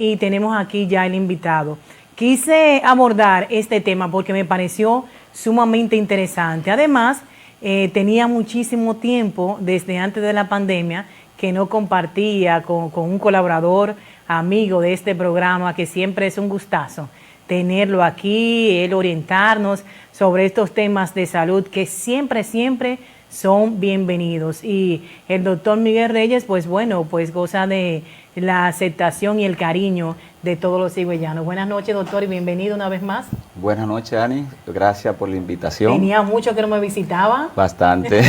y tenemos aquí ya el invitado. Quise abordar este tema porque me pareció sumamente interesante. Además, tenía muchísimo tiempo desde antes de la pandemia que no compartía con un colaborador, amigo de este programa, que siempre es un gustazo tenerlo aquí, él orientarnos sobre estos temas de salud que siempre son bienvenidos. Y el doctor Miguel Reyes, pues bueno, pues goza de la aceptación y el cariño de todos los cigüeyanos. Buenas noches, doctor, y bienvenido una vez más. Buenas noches, Ani. Gracias por la invitación. Tenía mucho que no me visitaba. Bastante.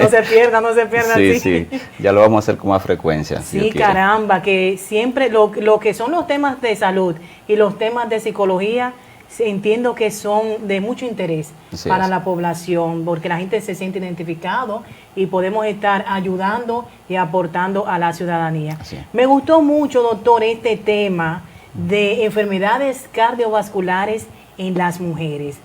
No se pierda. Sí, sí. Ya lo vamos a hacer con más frecuencia. Sí, caramba, que siempre lo que son los temas de salud y los temas de psicología, entiendo que son de mucho interés para la población, porque la gente se siente identificado y podemos estar ayudando y aportando a la ciudadanía. Me gustó mucho, doctor, este tema de enfermedades cardiovasculares en las mujeres.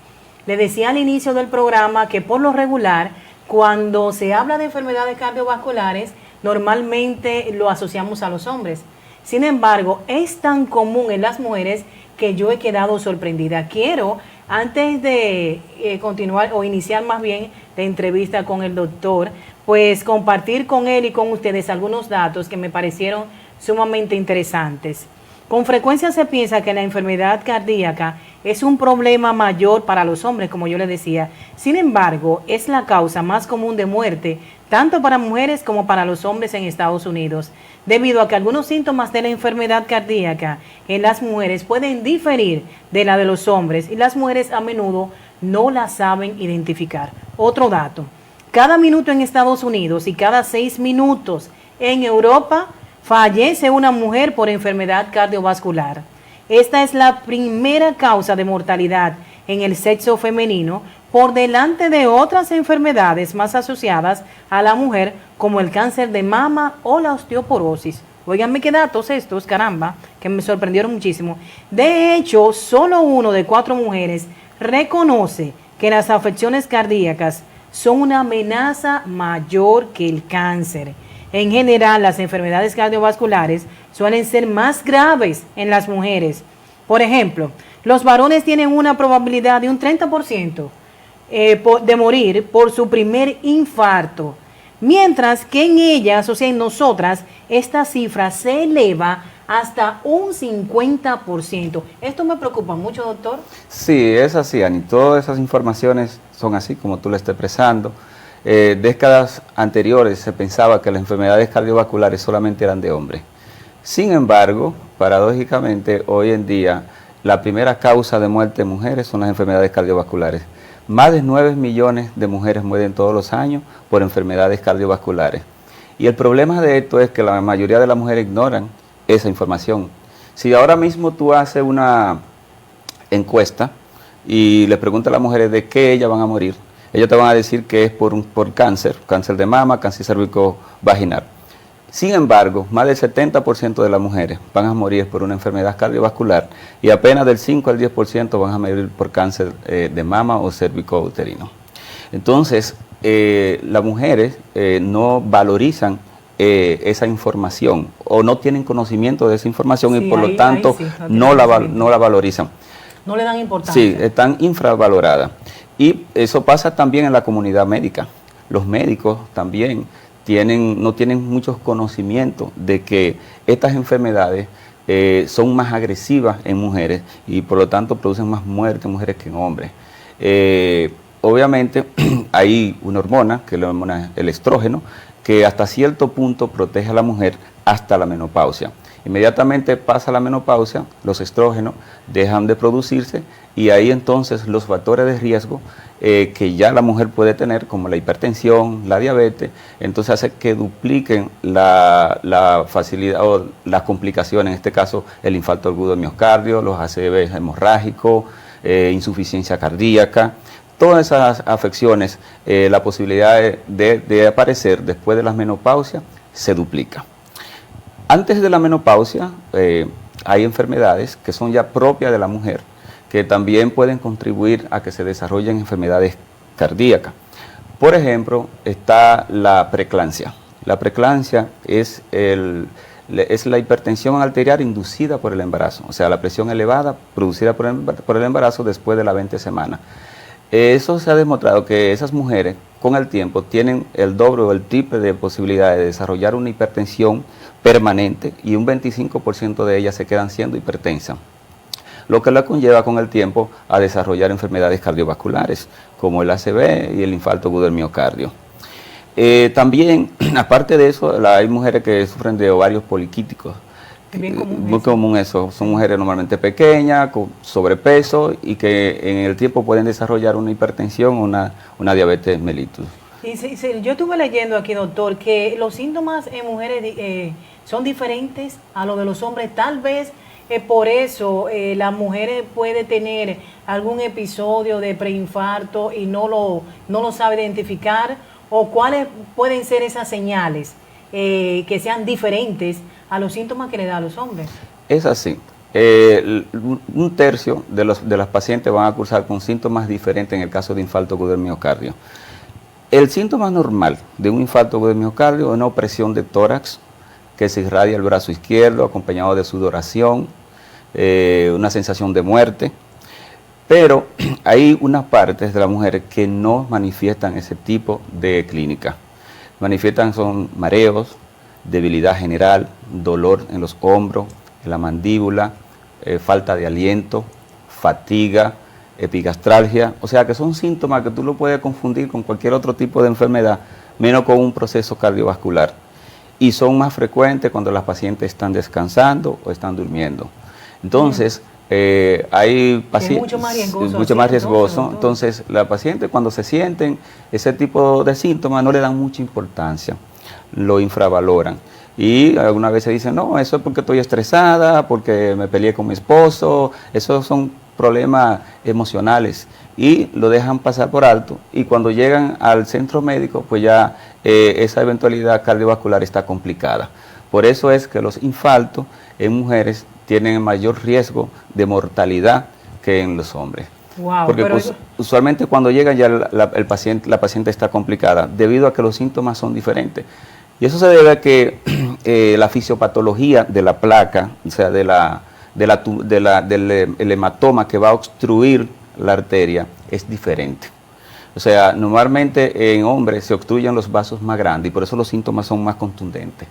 Le decía al inicio del programa que por lo regular, cuando se habla de enfermedades cardiovasculares, normalmente lo asociamos a los hombres. Sin embargo, es tan común en las mujeres que yo he quedado sorprendida. Quiero, antes de continuar o iniciar más bien la entrevista con el doctor, pues compartir con él y con ustedes algunos datos que me parecieron sumamente interesantes. Con frecuencia se piensa que la enfermedad cardíaca es un problema mayor para los hombres, como yo les decía. Sin embargo, es la causa más común de muerte, tanto para mujeres como para los hombres en Estados Unidos, debido a que algunos síntomas de la enfermedad cardíaca en las mujeres pueden diferir de la de los hombres y las mujeres a menudo no la saben identificar. Otro dato, cada minuto en Estados Unidos y cada 6 minutos en Europa fallece una mujer por enfermedad cardiovascular. Esta es la primera causa de mortalidad en el sexo femenino, por delante de otras enfermedades más asociadas a la mujer, como el cáncer de mama o la osteoporosis. Óiganme qué datos estos, caramba, que me sorprendieron muchísimo. De hecho, solo 1 de 4 mujeres reconoce que las afecciones cardíacas son una amenaza mayor que el cáncer. En general, las enfermedades cardiovasculares suelen ser más graves en las mujeres. Por ejemplo, los varones tienen una probabilidad de un 30% de morir por su primer infarto, mientras que en ellas, o sea, en nosotras, esta cifra se eleva hasta un 50%. ¿Esto me preocupa mucho, doctor? Sí, es así, Ani. Todas esas informaciones son así, como tú lo estás expresando. Décadas anteriores se pensaba que las enfermedades cardiovasculares solamente eran de hombres. Sin embargo, paradójicamente, hoy en día, la primera causa de muerte de mujeres son las enfermedades cardiovasculares. Más de 9 millones de mujeres mueren todos los años por enfermedades cardiovasculares. Y el problema de esto es que la mayoría de las mujeres ignoran esa información. Si ahora mismo tú haces una encuesta y le preguntas a las mujeres de qué ellas van a morir, ellos te van a decir que es por cáncer de mama, cáncer cervicovaginal. Sin embargo, más del 70% de las mujeres van a morir por una enfermedad cardiovascular y apenas del 5 al 10% van a morir por cáncer de mama o cervicouterino. Entonces, las mujeres no valorizan esa información o no tienen conocimiento de esa información, y por lo tanto no la valorizan. No le dan importancia. Sí, están infravaloradas. Y eso pasa también en la comunidad médica. Los médicos también no tienen muchos conocimientos de que estas enfermedades son más agresivas en mujeres y por lo tanto producen más muertes en mujeres que en hombres. Obviamente hay una hormona, que es la hormona, el estrógeno, que hasta cierto punto protege a la mujer hasta la menopausia. Inmediatamente pasa la menopausia, los estrógenos dejan de producirse y ahí entonces los factores de riesgo que ya la mujer puede tener, como la hipertensión, la diabetes, entonces hace que dupliquen la facilidad o las complicaciones, en este caso el infarto agudo de miocardio, los ACV hemorrágicos, insuficiencia cardíaca. Todas esas afecciones, la posibilidad de aparecer después de la menopausia se duplica. Antes de la menopausia hay enfermedades que son ya propias de la mujer, que también pueden contribuir a que se desarrollen enfermedades cardíacas. Por ejemplo, está la preeclampsia. La preeclampsia es Es la hipertensión arterial inducida por el embarazo, o sea, la presión elevada producida por el embarazo después de la 20 semana. Eso se ha demostrado que esas mujeres con el tiempo tienen el doble o el triple de posibilidades de desarrollar una hipertensión permanente y un 25% de ellas se quedan siendo hipertensas, lo que la conlleva con el tiempo a desarrollar enfermedades cardiovasculares como el ACV y el infarto agudo del miocardio. También, aparte de eso, hay mujeres que sufren de ovarios poliquísticos. Muy común eso. Son mujeres normalmente pequeñas, con sobrepeso y que en el tiempo pueden desarrollar una hipertensión o una diabetes mellitus. Yo estuve leyendo aquí, doctor, que los síntomas en mujeres son diferentes a los de los hombres. Tal vez por eso las mujeres pueden tener algún episodio de preinfarto y no lo sabe identificar, o cuáles pueden ser esas señales que sean diferentes a los síntomas que le da a los hombres. Es así. Un tercio de las pacientes van a cursar con síntomas diferentes en el caso de infarto agudo del miocardio. El síntoma normal de un infarto agudo del miocardio es una opresión de tórax que se irradia al brazo izquierdo acompañado de sudoración, una sensación de muerte. Pero hay unas partes de la mujer que no manifiestan ese tipo de clínica. Son mareos, debilidad general, dolor en los hombros, en la mandíbula, falta de aliento, fatiga, epigastralgia. O sea que son síntomas que tú lo puedes confundir con cualquier otro tipo de enfermedad, menos con un proceso cardiovascular. Y son más frecuentes cuando las pacientes están descansando o están durmiendo. Entonces, hay pacientes mucho más riesgoso. Entonces, la paciente cuando se sienten ese tipo de síntomas no le dan mucha importancia, lo infravaloran. Y algunas veces dicen, no, eso es porque estoy estresada, porque me peleé con mi esposo, esos son problemas emocionales y lo dejan pasar por alto. Y cuando llegan al centro médico, pues ya esa eventualidad cardiovascular está complicada. Por eso es que los infartos en mujeres tienen mayor riesgo de mortalidad que en los hombres. Wow, porque usualmente cuando llegan ya la paciente está complicada debido a que los síntomas son diferentes. Y eso se debe a que la fisiopatología de la placa, o sea, del hematoma que va a obstruir la arteria, es diferente. O sea, normalmente en hombres se obstruyen los vasos más grandes y por eso los síntomas son más contundentes.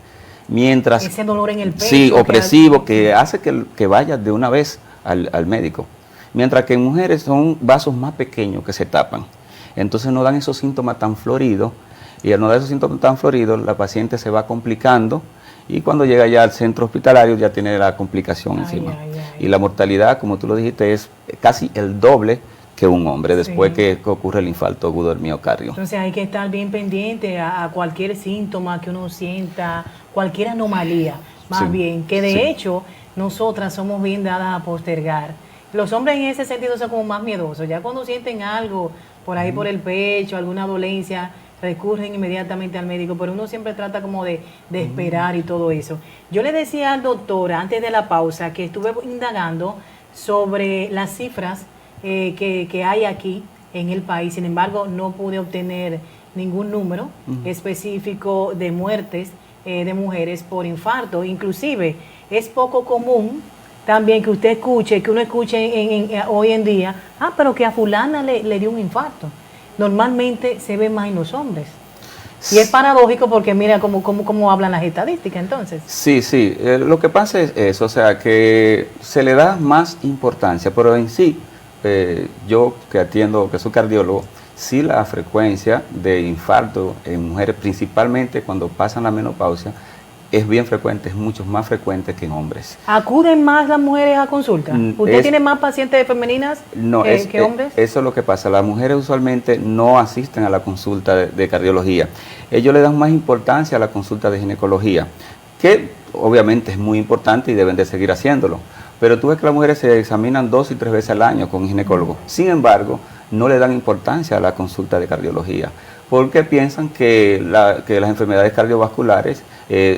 Mientras, ese dolor en el pecho. Sí, opresivo, que hace que vaya de una vez al médico. Mientras que en mujeres son vasos más pequeños que se tapan. Entonces no dan esos síntomas tan floridos. Y al no dar esos síntomas tan floridos, la paciente se va complicando. Y cuando llega ya al centro hospitalario ya tiene la complicación encima. Y la mortalidad, como tú lo dijiste, es casi el doble que un hombre después que ocurre el infarto agudo del miocardio. Entonces hay que estar bien pendiente a cualquier síntoma que uno sienta, cualquier anomalía, más bien, que de hecho nosotras somos bien dadas a postergar. Los hombres en ese sentido son como más miedosos, ya cuando sienten algo por ahí por el pecho, alguna dolencia, recurren inmediatamente al médico, pero uno siempre trata como de esperar y todo eso. Yo le decía al doctor antes de la pausa que estuve indagando sobre las cifras que hay aquí en el país. Sin embargo, no pude obtener ningún número específico de muertes de mujeres por infarto. Inclusive, es poco común también que usted escuche, que uno escuche hoy en día, pero que a fulana le dio un infarto. Normalmente se ve más en los hombres. Y es paradójico porque mira cómo hablan las estadísticas entonces. Sí, lo que pasa es eso, o sea, que se le da más importancia, pero en sí, yo que atiendo, que soy cardiólogo, sí la frecuencia de infarto en mujeres, principalmente cuando pasan la menopausia, es bien frecuente, es mucho más frecuente que en hombres. ¿Acuden más las mujeres a consulta? ¿Usted tiene más pacientes femeninas que hombres? Eso es lo que pasa. Las mujeres usualmente no asisten a la consulta de cardiología. Ellos le dan más importancia a la consulta de ginecología, que obviamente es muy importante y deben de seguir haciéndolo. Pero tú ves que las mujeres se examinan 2 y 3 veces al año con un ginecólogo. Sin embargo, no le dan importancia a la consulta de cardiología, porque piensan que las enfermedades cardiovasculares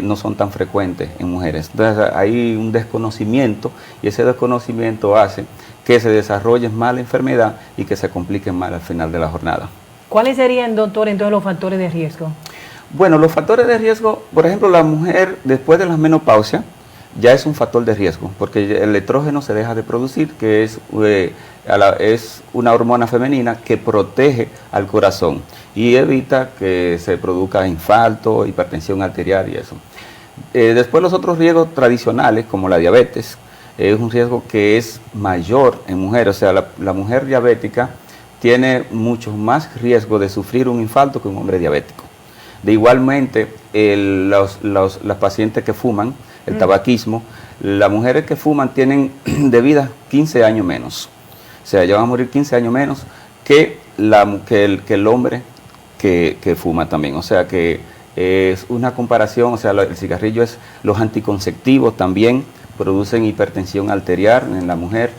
no son tan frecuentes en mujeres. Entonces hay un desconocimiento y ese desconocimiento hace que se desarrolle más la enfermedad y que se complique más al final de la jornada. ¿Cuáles serían, doctor, entonces los factores de riesgo? Bueno, los factores de riesgo, por ejemplo, la mujer después de la menopausia ya es un factor de riesgo, porque el estrógeno se deja de producir, que es una hormona femenina que protege al corazón y evita que se produzca infarto, hipertensión arterial y eso. Después los otros riesgos tradicionales, como la diabetes, es un riesgo que es mayor en mujeres, o sea, la mujer diabética tiene mucho más riesgo de sufrir un infarto que un hombre diabético. De igualmente, las pacientes que fuman, el tabaquismo, las mujeres que fuman tienen de vida 15 años menos. O sea, ya van a morir 15 años menos que el hombre que fuma también. O sea, que es una comparación, o sea, el cigarrillo es, los anticonceptivos también producen hipertensión arterial en la mujer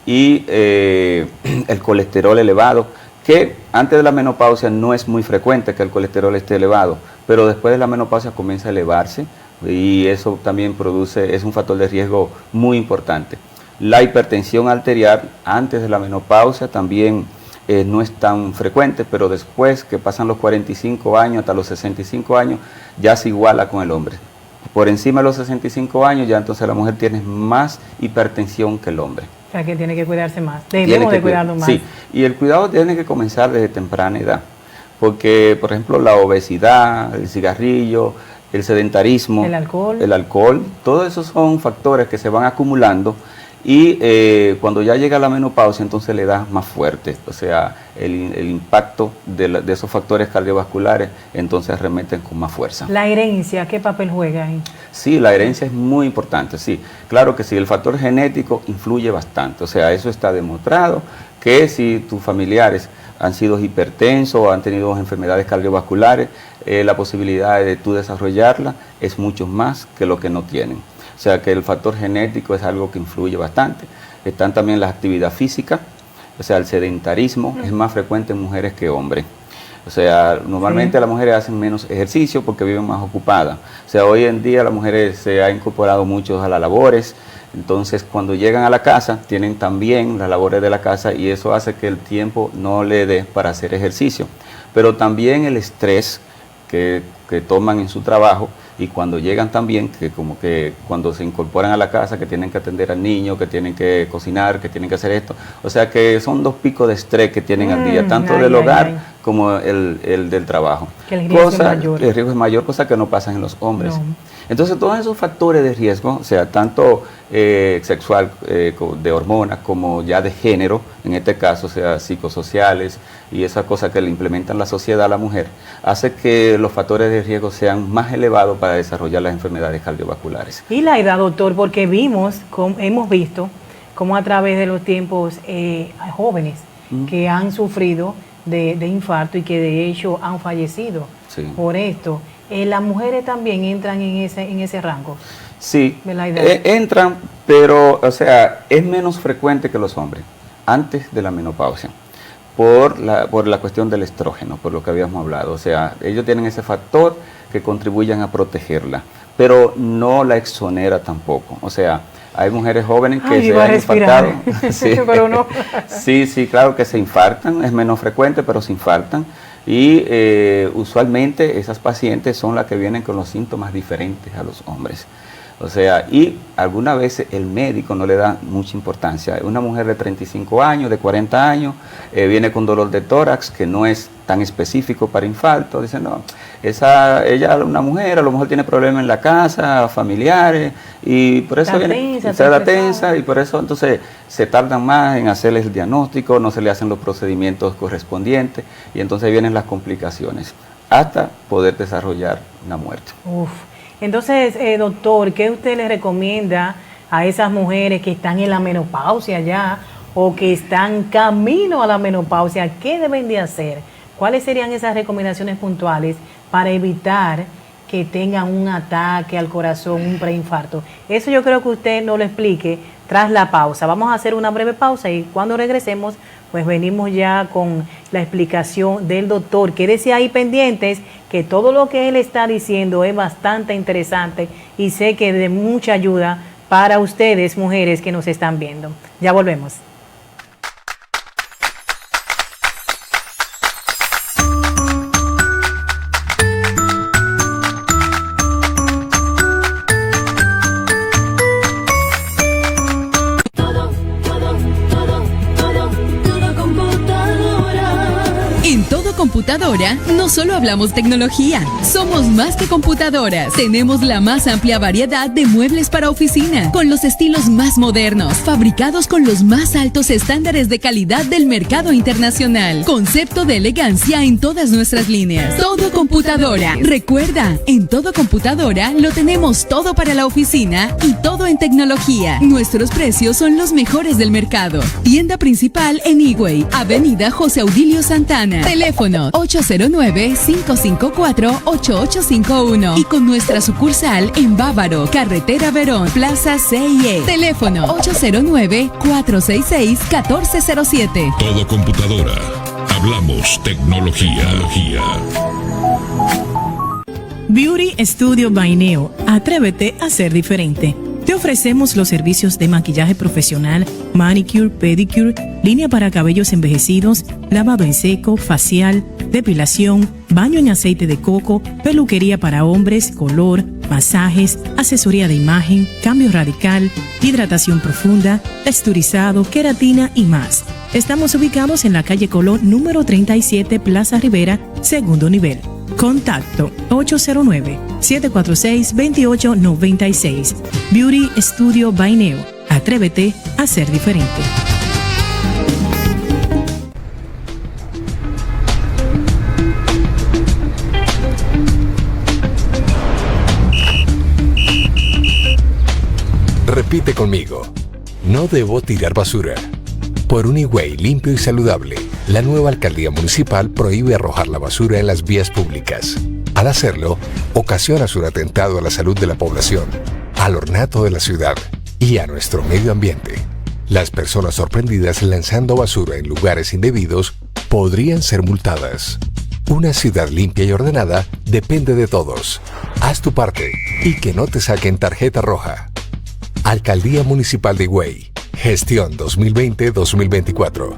y el colesterol elevado, que antes de la menopausia no es muy frecuente que el colesterol esté elevado, pero después de la menopausia comienza a elevarse y eso también es un factor de riesgo muy importante. La hipertensión arterial antes de la menopausia también no es tan frecuente, pero después que pasan los 45 años hasta los 65 años ya se iguala con el hombre. Por encima de los 65 años ya entonces la mujer tiene más hipertensión que el hombre. O sea, que tiene que cuidarse más. Debemos de cuidarnos más. Sí, y el cuidado tiene que comenzar desde temprana edad. Porque, por ejemplo, la obesidad, el cigarrillo, el sedentarismo, el alcohol, todos esos son factores que se van acumulando y cuando ya llega la menopausia entonces le da más fuerte, o sea, el impacto de esos factores cardiovasculares entonces remeten con más fuerza. ¿La herencia qué papel juega ahí? Sí, la herencia es muy importante, sí, claro que sí, el factor genético influye bastante, o sea, eso está demostrado que si tus familiares han sido hipertensos o han tenido enfermedades cardiovasculares, la posibilidad de tú desarrollarla es mucho más que lo que no tienen. O sea que el factor genético es algo que influye bastante. Están también las actividades físicas, o sea, el sedentarismo es más frecuente en mujeres que hombres. O sea, normalmente las mujeres hacen menos ejercicio porque viven más ocupadas. O sea, hoy en día las mujeres se han incorporado mucho a las labores. Entonces, cuando llegan a la casa, tienen también las labores de la casa y eso hace que el tiempo no le dé para hacer ejercicio. Pero también el estrés que toman en su trabajo y cuando llegan también, que como que cuando se incorporan a la casa, que tienen que atender al niño, que tienen que cocinar, que tienen que hacer esto. O sea que son dos picos de estrés que tienen al día, tanto del hogar como el del trabajo. Que el riesgo es mayor. El riesgo es mayor, cosa que no pasa en los hombres. No. Entonces todos esos factores de riesgo, o sea, tanto sexual, de hormonas, como ya de género, en este caso, o sea, psicosociales y esas cosas que le implementan la sociedad a la mujer, hace que los factores de riesgo sean más elevados para desarrollar las enfermedades cardiovasculares. Y la edad, doctor, porque hemos visto cómo a través de los tiempos hay jóvenes que han sufrido de infarto y que de hecho han fallecido por esto. ¿Las mujeres también entran en ese rango? Sí, entran, pero o sea, es menos frecuente que los hombres antes de la menopausia por la cuestión del estrógeno, por lo que habíamos hablado. O sea, ellos tienen ese factor que contribuyen a protegerla, pero no la exonera tampoco. O sea, hay mujeres jóvenes que se han infartado. Sí. Pero no. Sí, claro que se infartan, es menos frecuente, pero se infartan. Y usualmente esas pacientes son las que vienen con los síntomas diferentes a los hombres. O sea, y algunas veces el médico no le da mucha importancia. Una mujer de 35 años, de 40 años, viene con dolor de tórax, que no es tan específico para infarto. Dicen, no, ella, una mujer, a lo mejor tiene problemas en la casa, familiares, y por eso se da tensa, y por eso entonces se tardan más en hacerle el diagnóstico, no se le hacen los procedimientos correspondientes, y entonces vienen las complicaciones, hasta poder desarrollar una muerte. Uf. Entonces, doctor, ¿qué usted le recomienda a esas mujeres que están en la menopausia ya o que están camino a la menopausia? ¿Qué deben de hacer? ¿Cuáles serían esas recomendaciones puntuales para evitar que tengan un ataque al corazón, un preinfarto? Eso yo creo que usted nos lo explique tras la pausa. Vamos a hacer una breve pausa y cuando regresemos, pues venimos ya con la explicación del doctor. Quédese ahí pendientes, que todo lo que él está diciendo es bastante interesante y sé que de mucha ayuda para ustedes, mujeres que nos están viendo. Ya volvemos. Computadora, no solo hablamos tecnología, somos más que computadoras. Tenemos la más amplia variedad de muebles para oficina, con los estilos más modernos, fabricados con los más altos estándares de calidad del mercado internacional. Concepto de elegancia en todas nuestras líneas. Todo Computadora. Recuerda, en Todo Computadora lo tenemos todo para la oficina y todo en tecnología. Nuestros precios son los mejores del mercado. Tienda principal en Higüey, Avenida José Audilio Santana. Teléfono 809-554-8851. Y con nuestra sucursal en Bávaro, Carretera Verón, Plaza CIE. Teléfono 809-466-1407. Todo Computadora. Hablamos tecnología. Beauty Studio by Neo. Atrévete a ser diferente. Te ofrecemos los servicios de maquillaje profesional, manicure, pedicure, línea para cabellos envejecidos, lavado en seco, facial, depilación, baño en aceite de coco, peluquería para hombres, color, masajes, asesoría de imagen, cambio radical, hidratación profunda, texturizado, queratina y más. Estamos ubicados en la calle Colón número 37, Plaza Rivera, segundo nivel. Contacto 809-746-2896. Beauty Studio by Neo. Atrévete a ser diferente. Repite conmigo. No debo tirar basura. Por un Higüey limpio y saludable, la nueva alcaldía municipal prohíbe arrojar la basura en las vías públicas. Al hacerlo, ocasionas un atentado a la salud de la población, al ornato de la ciudad y a nuestro medio ambiente. Las personas sorprendidas lanzando basura en lugares indebidos podrían ser multadas. Una ciudad limpia y ordenada depende de todos. Haz tu parte y que no te saquen tarjeta roja. Alcaldía Municipal de Higüey. Gestión 2020-2024.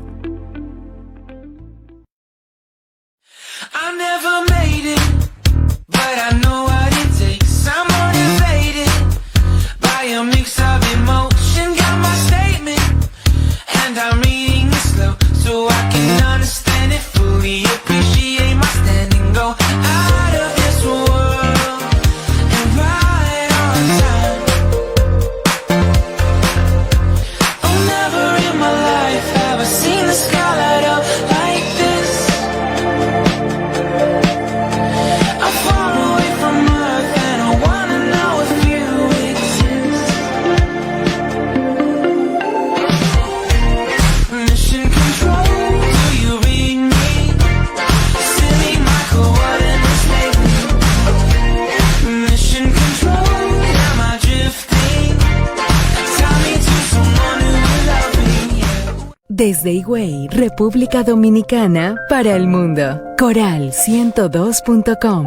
Desde Higüey, República Dominicana, para el mundo. Coral102.com.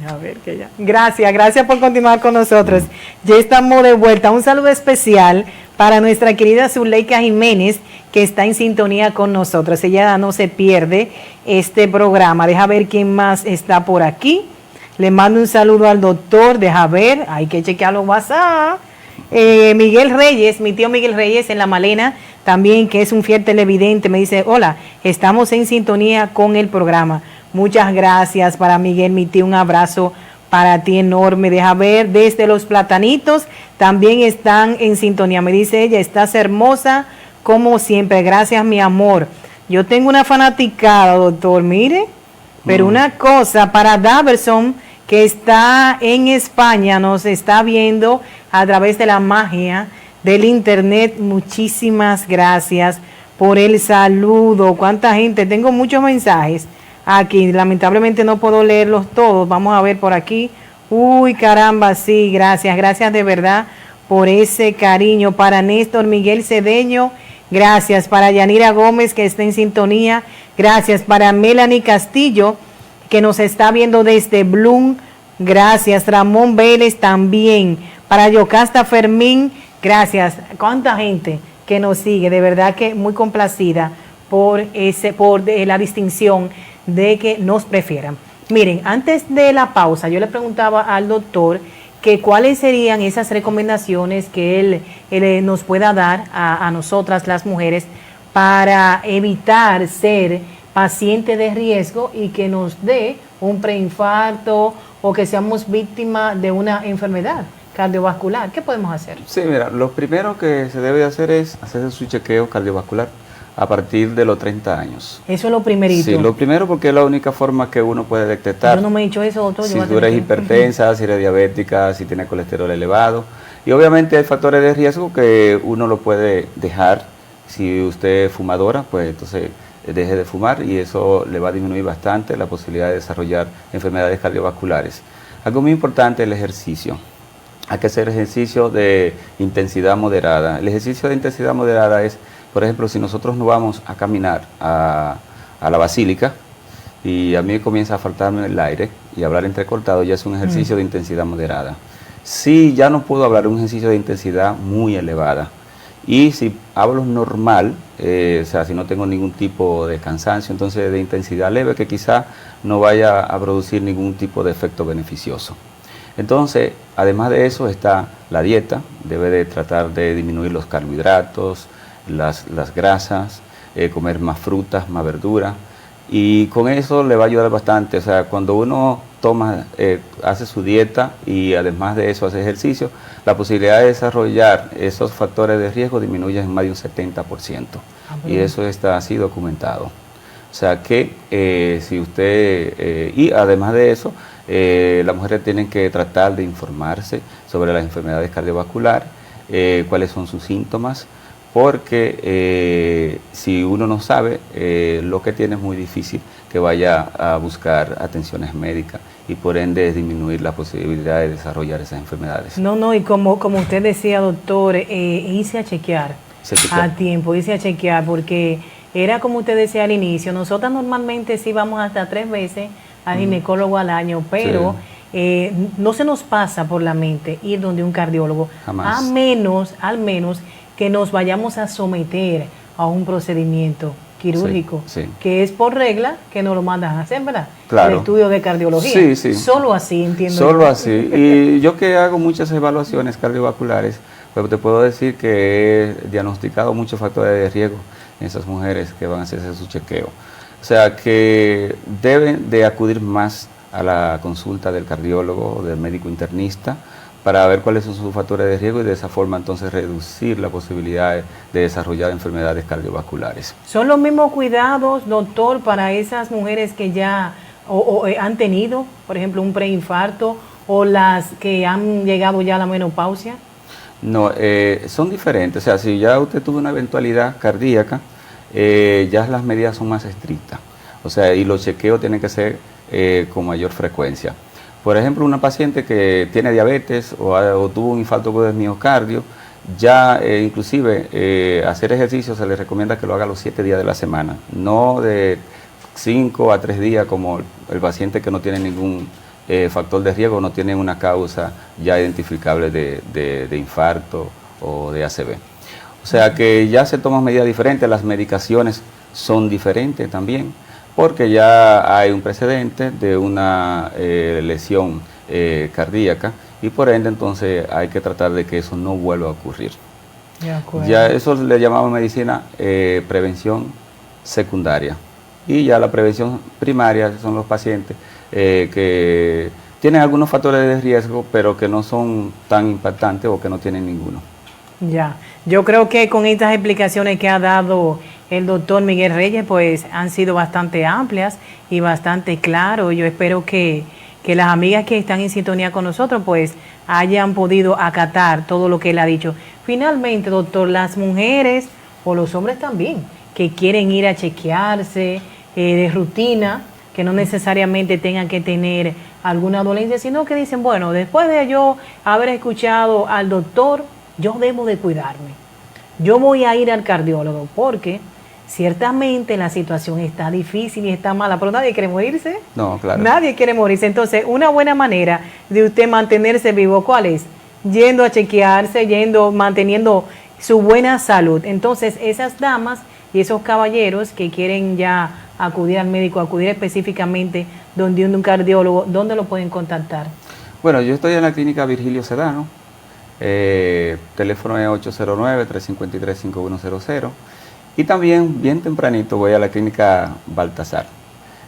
A ver que ya. Gracias por continuar con nosotros. Ya estamos de vuelta. Un saludo especial para nuestra querida Zuleika Jiménez, que está en sintonía con nosotros. Ella no se pierde este programa. Deja ver quién más está por aquí. Le mando un saludo al doctor. Deja ver, hay que chequear los WhatsApp. Miguel Reyes, mi tío Miguel Reyes en La Malena, también, que es un fiel televidente, me dice: hola, estamos en sintonía con el programa. Muchas gracias para Miguel, mi tío, un abrazo para ti enorme. Deja ver, desde Los Platanitos también están en sintonía. Me dice ella: estás hermosa como siempre. Gracias, mi amor. Yo tengo una fanaticada, doctor, mire, pero una cosa para Daverson, que está en España, nos está viendo a través de la magia del internet. Muchísimas gracias por el saludo. ¿Cuánta gente? Tengo muchos mensajes aquí, lamentablemente no puedo leerlos todos. Vamos a ver por aquí. Uy, caramba, sí, gracias de verdad por ese cariño. Para Néstor Miguel Cedeño, gracias. Para Yanira Gómez, que está en sintonía, gracias. Para Melanie Castillo, que nos está viendo desde Bloom, gracias. Ramón Vélez también. Para Yocasta Fermín, gracias. ¿Cuánta gente que nos sigue? De verdad que muy complacida por la distinción de que nos prefieran. Miren, antes de la pausa, yo le preguntaba al doctor que cuáles serían esas recomendaciones que él nos pueda dar a nosotras las mujeres para evitar ser paciente de riesgo y que nos dé un preinfarto o que seamos víctimas de una enfermedad cardiovascular. ¿Qué podemos hacer? Sí, mira, lo primero que se debe hacer es hacer su chequeo cardiovascular a partir de los 30 años. Eso es lo primerito. Sí, lo primero porque es la única forma que uno puede detectar. Yo no me he dicho eso, doctor. Si tú eres hipertensa, si eres diabética, si tienes colesterol elevado. Y obviamente hay factores de riesgo que uno lo puede dejar. Si usted es fumadora, pues entonces deje de fumar y eso le va a disminuir bastante la posibilidad de desarrollar enfermedades cardiovasculares. Algo muy importante es el ejercicio. Hay que hacer ejercicio de intensidad moderada. El ejercicio de intensidad moderada es, por ejemplo, si nosotros nos vamos a caminar a la basílica y a mí comienza a faltarme el aire y hablar entrecortado, ya es un ejercicio de intensidad moderada. Si ya no puedo hablar, un ejercicio de intensidad muy elevada. Y si hablo normal, o sea, si no tengo ningún tipo de cansancio, entonces de intensidad leve, que quizá no vaya a producir ningún tipo de efecto beneficioso. Entonces, además de eso está la dieta, debe de tratar de disminuir los carbohidratos, las grasas, comer más frutas, más verduras, y con eso le va a ayudar bastante. O sea, cuando uno hace su dieta y además de eso hace ejercicio, la posibilidad de desarrollar esos factores de riesgo disminuye en más de un 70%. Y eso está así documentado. O sea que si usted, y además de eso, las mujeres tienen que tratar de informarse sobre las enfermedades cardiovasculares, cuáles son sus síntomas, porque si uno no sabe lo que tiene, es muy difícil que vaya a buscar atenciones médicas y por ende disminuir la posibilidad de desarrollar esas enfermedades. No, y como usted decía, doctor, irse a chequear a tiempo, irse a chequear, porque era como usted decía al inicio, nosotras normalmente sí vamos hasta 3 veces al ginecólogo al año, pero no se nos pasa por la mente ir donde un cardiólogo, jamás. al menos que nos vayamos a someter a un procedimiento quirúrgico, que es por regla que nos lo mandan a hacer, ¿verdad? Claro. El estudio de cardiología. Sí. Solo así, entiendo. Solo así. Y yo que hago muchas evaluaciones cardiovasculares, pues te puedo decir que he diagnosticado muchos factores de riesgo en esas mujeres que van a hacerse su chequeo. O sea que deben de acudir más a la consulta del cardiólogo o del médico internista para ver cuáles son sus factores de riesgo y de esa forma entonces reducir la posibilidad de desarrollar enfermedades cardiovasculares. ¿Son los mismos cuidados, doctor, para esas mujeres que ya han tenido, por ejemplo, un preinfarto o las que han llegado ya a la menopausia? No, son diferentes. O sea, si ya usted tuvo una eventualidad cardíaca, ya las medidas son más estrictas. O sea, y los chequeos tienen que ser con mayor frecuencia. Por ejemplo, una paciente que tiene diabetes o tuvo un infarto de miocardio, ya inclusive hacer ejercicio se le recomienda que lo haga los 7 días de la semana, no de 5 a 3 días como el paciente que no tiene ningún factor de riesgo, no tiene una causa ya identificable de infarto o de ACV. O sea que ya se toman medidas diferentes, las medicaciones son diferentes también, porque ya hay un precedente de una lesión cardíaca y por ende entonces hay que tratar de que eso no vuelva a ocurrir. Ya eso le llamamos medicina prevención secundaria, y ya la prevención primaria son los pacientes que tienen algunos factores de riesgo pero que no son tan impactantes o que no tienen ninguno. Ya, yo creo que con estas explicaciones que ha dado el doctor Miguel Reyes, pues han sido bastante amplias y bastante claras. Yo espero que las amigas que están en sintonía con nosotros, pues hayan podido acatar todo lo que él ha dicho. Finalmente, doctor, las mujeres o los hombres también, que quieren ir a chequearse de rutina, que no necesariamente tengan que tener alguna dolencia, sino que dicen, bueno, después de yo haber escuchado al doctor, yo debo de cuidarme. Yo voy a ir al cardiólogo porque ciertamente la situación está difícil y está mala, pero nadie quiere morirse. No, claro. Nadie quiere morirse. Entonces, una buena manera de usted mantenerse vivo, ¿cuál es? Yendo a chequearse, manteniendo su buena salud. Entonces, esas damas y esos caballeros que quieren ya acudir al médico, acudir específicamente donde un cardiólogo, ¿dónde lo pueden contactar? Bueno, yo estoy en la clínica Virgilio Sedano, teléfono es 809-353-5100, y también bien tempranito voy a la clínica Baltasar,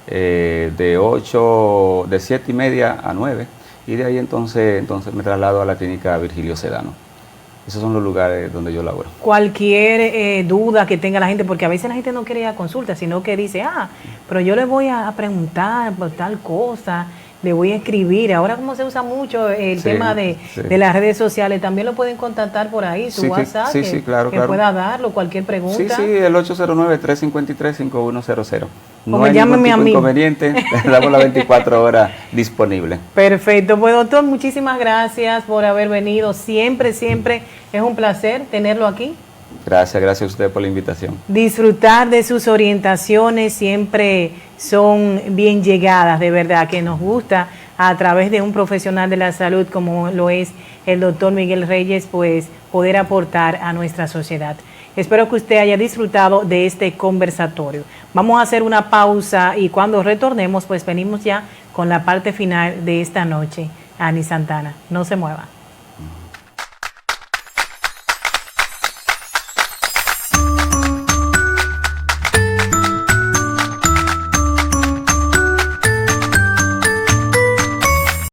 de 7:30 a 9, y de ahí entonces me traslado a la clínica Virgilio Sedano. Esos son los lugares donde yo laboro. Cualquier duda que tenga la gente, porque a veces la gente no quiere ir a consulta, sino que dice, pero yo le voy a preguntar por tal cosa, le voy a escribir. Ahora como se usa mucho el tema de las redes sociales, también lo pueden contactar por ahí, su WhatsApp, claro. pueda darlo, cualquier pregunta. Sí, el 809-353-5100. No hay ningún tipo de inconveniente, damos las 24 horas disponibles. Perfecto, pues doctor, muchísimas gracias por haber venido. Siempre es un placer tenerlo aquí. Gracias a usted por la invitación. Disfrutar de sus orientaciones siempre son bien llegadas, de verdad, que nos gusta a través de un profesional de la salud como lo es el doctor Miguel Reyes, pues poder aportar a nuestra sociedad. Espero que usted haya disfrutado de este conversatorio. Vamos a hacer una pausa y cuando retornemos, pues venimos ya con la parte final de esta noche. Ani Santana, no se mueva.